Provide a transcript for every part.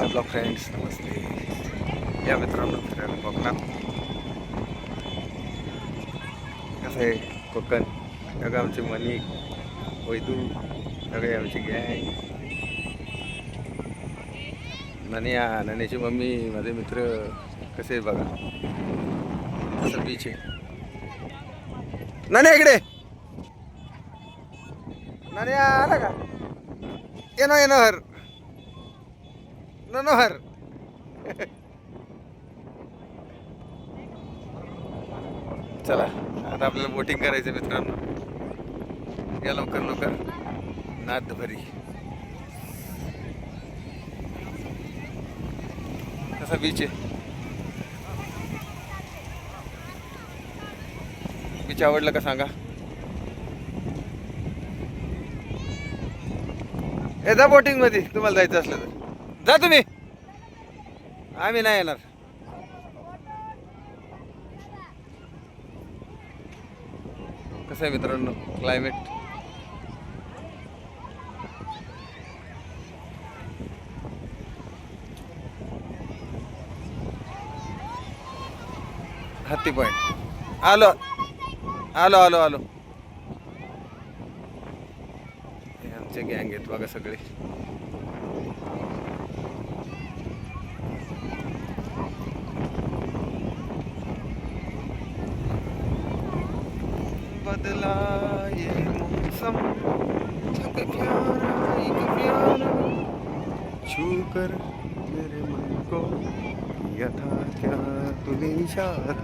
Hello friends, नमस्ते. या मित्रांनो फिरायला कोकणात. कसं आहे कोकण? बघा आमची मनी, वैदू, सगळे आमची गँग. नन्याची मम्मी, माझे मित्र कसे आहे बघा. असं बीच आहे. नन्या इकडे. नन्या आला का? येणं नोहर. चला आता आपल्याला बोटिंग करायचं मित्रांनो. या लवकर नाद भरी. कसा बीच आहे? बीच आवडलं का सांगा. जा बोटिंग मध्ये तुम्हाला जायचं असलं तर जा तुम्ही. आम्ही नाही येणार. कसं आहे मित्रांनो क्लायमेट? हत्ती पॉइंट. आलो आलो आलो आलो. हे आमचे गँग आहेत बघा सगळे. बदला ये मौसम, थक प्यारा एक प्यारा, छू कर मेरे मन को यथा क्या तूने इशारा.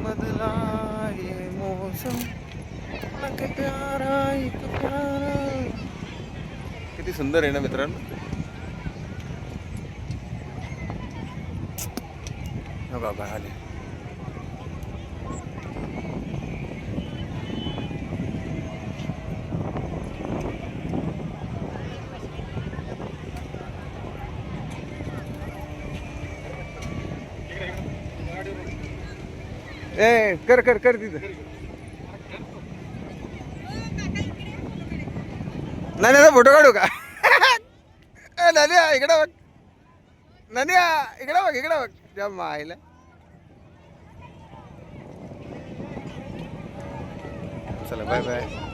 बदला ये मौसम, थक प्यारा एक प्यारा. किती सुंदर आहे ना मित्रांनो. हो बाबा आले. ए कर कर कर तिथं. नान्याचा फोटो काढू का? नान्या इकडं बघ. नान्या इकडं बघ त्या मायला. चला बाय बाय.